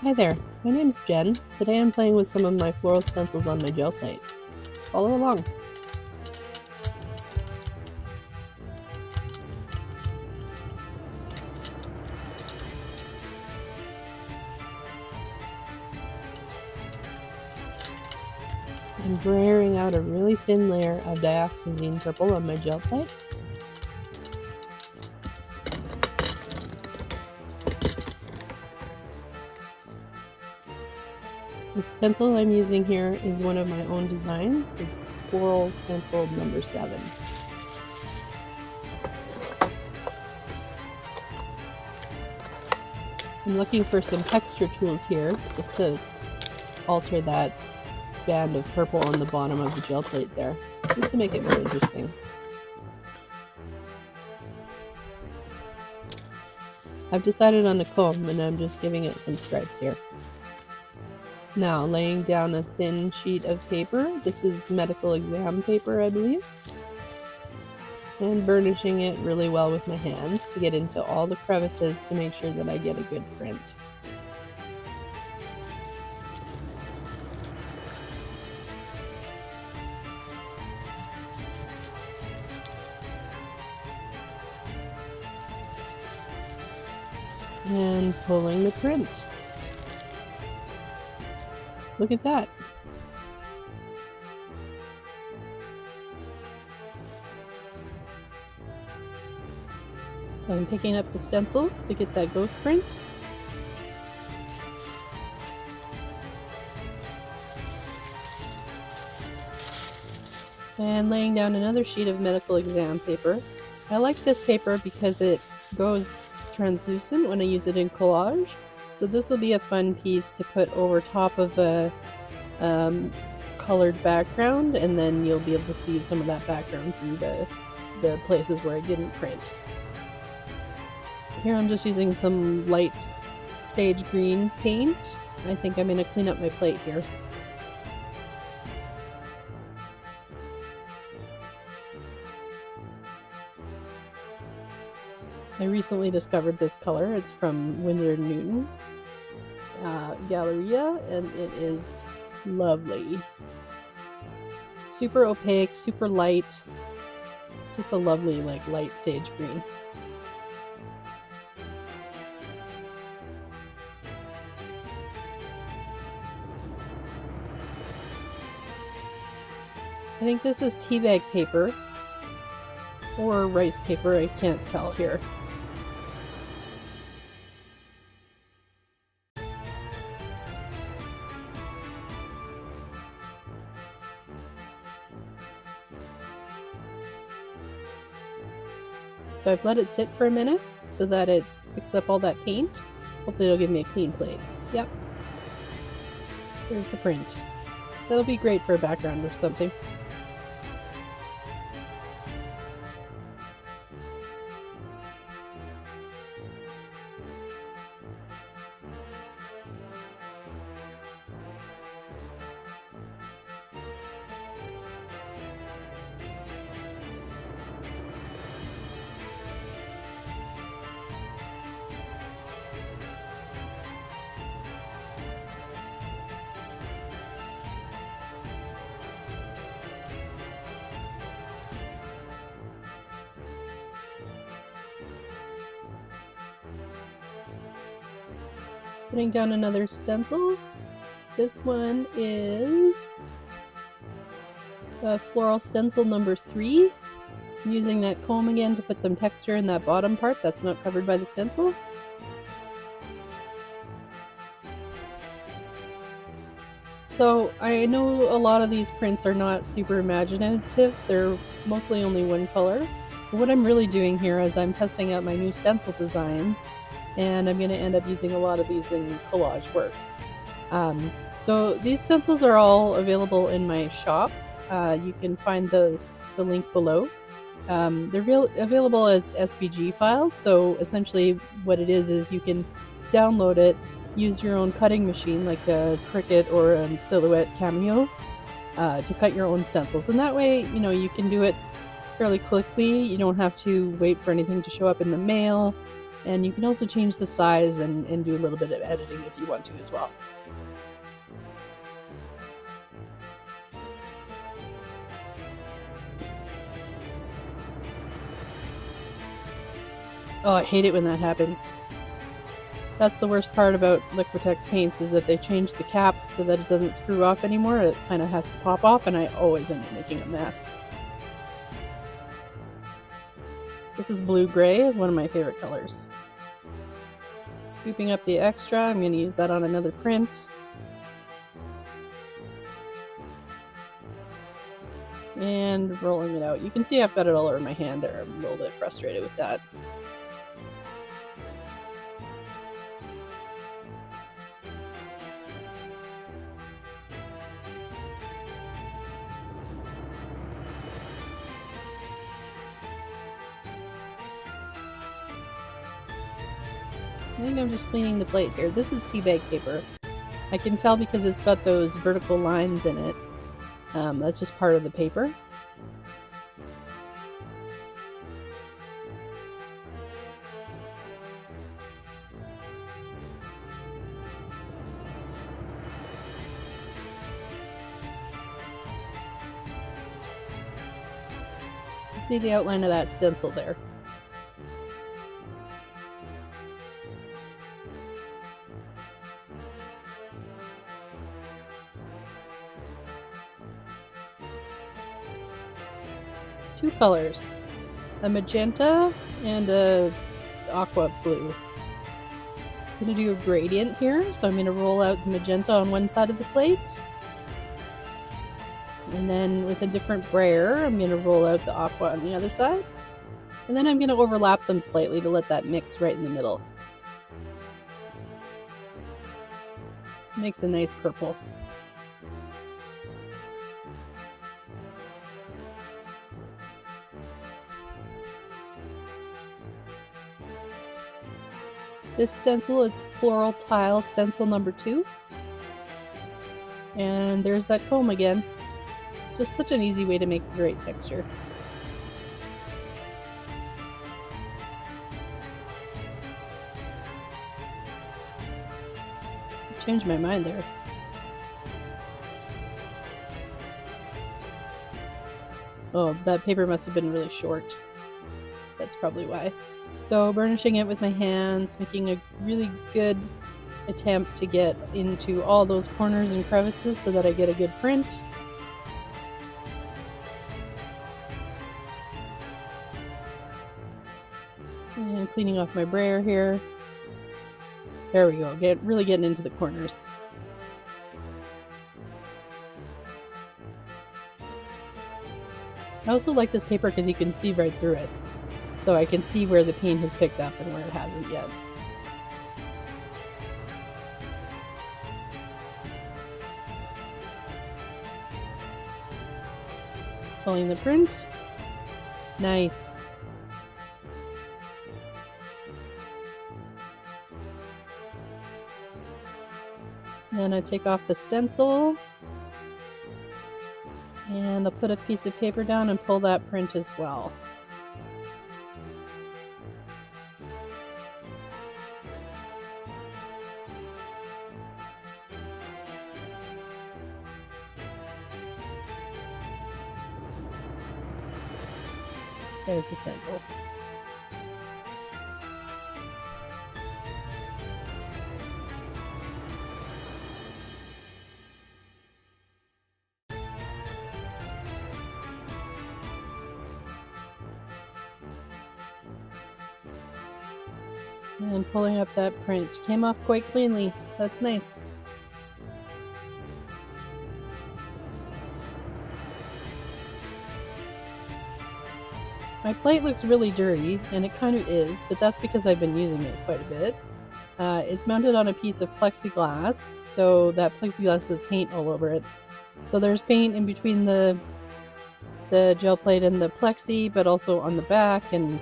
Hi there, my name's Jen. Today I'm playing with some of my floral stencils on my gel plate. Follow along. I'm braiding out a really thin layer of dioxazine purple on my gel plate. The stencil I'm using here is one of my own designs. It's Floral Stencil number 7. I'm looking for some texture tools here just to alter that band of purple on the bottom of the gel plate there, just to make it more interesting. I've decided on a comb and I'm just giving it some stripes here. Now laying down a thin sheet of paper, this is medical exam paper I believe, and burnishing it really well with my hands to get into all the crevices to make sure that I get a good print. And pulling the print. Look at that. So I'm picking up the stencil to get that ghost print. And laying down another sheet of medical exam paper. I like this paper because it goes translucent when I use it in collage. So this will be a fun piece to put over top of a colored background, and then you'll be able to see some of that background through the places where I didn't print. Here I'm just using some light sage green paint. I think I'm going to clean up my plate here. I recently discovered this color. It's from Winsor & Newton Galleria, and it is lovely. Super opaque, super light. Just a lovely, like, light sage green. I think this is teabag paper or rice paper, I can't tell here. So I've let it sit for a minute so that it picks up all that paint. Hopefully it'll give me a clean plate. Yep. Here's the print. That'll be great for a background or something. Putting down another stencil. This one is Floral Stencil number 3. I'm using that comb again to put some texture in that bottom part that's not covered by the stencil. So I know a lot of these prints are not super imaginative. They're mostly only one color. But what I'm really doing here is I'm testing out my new stencil designs, and I'm going to end up using a lot of these in collage work. So these stencils are all available in my shop. You can find the link below. They're available as SVG files, so essentially what it is you can download it, use your own cutting machine like a Cricut or a Silhouette Cameo to cut your own stencils, and that way you can do it fairly quickly. You don't have to wait for anything to show up in the mail. And you can also change the size and do a little bit of editing if you want to as well. Oh, I hate it when that happens. That's the worst part about Liquitex paints, is that they change the cap so that it doesn't screw off anymore. It kind of has to pop off, and I always end up making a mess. This is blue-gray, is one of my favorite colors. Scooping up the extra, I'm going to use that on another print. And rolling it out. You can see I've got it all over my hand there. I'm a little bit frustrated with that. I think I'm just cleaning the plate here. This is tea bag paper. I can tell because it's got those vertical lines in it. That's just part of the paper. See the outline of that stencil there. Two colors, a magenta and a aqua blue. I'm going to do a gradient here, so I'm going to roll out the magenta on one side of the plate, and then with a different brayer I'm going to roll out the aqua on the other side, and then I'm going to overlap them slightly to let that mix right in the middle. Makes a nice purple. This stencil is Floral Tile Stencil number 2. And there's that comb again. Just such an easy way to make a great texture. Changed my mind there. Oh, that paper must have been really short. That's probably why. So burnishing it with my hands, making a really good attempt to get into all those corners and crevices so that I get a good print. And cleaning off my brayer here. There we go, really getting into the corners. I also like this paper because you can see right through it. So I can see where the paint has picked up and where it hasn't yet. Pulling the print. Nice. Then I take off the stencil. And I'll put a piece of paper down and pull that print as well. There's the stencil. And pulling up that print. Came off quite cleanly. That's nice. My plate looks really dirty, and it kind of is, but that's because I've been using it quite a bit. It's mounted on a piece of plexiglass, so that plexiglass has paint all over it. So there's paint in between the gel plate and the plexi, but also on the back, and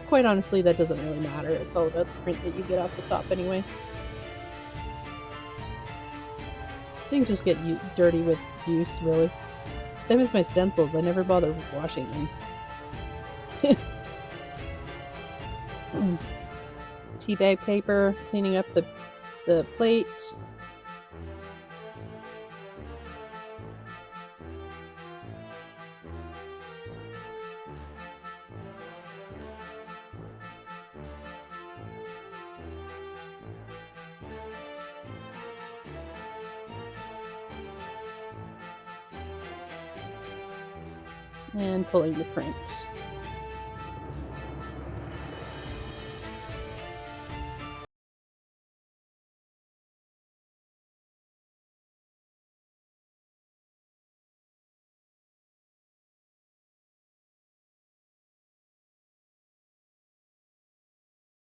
quite honestly that doesn't really matter. It's all about the print that you get off the top anyway. Things just get dirty with use, really. Same as my stencils, I never bother washing them. tea bag paper, cleaning up the plate. And pulling the print.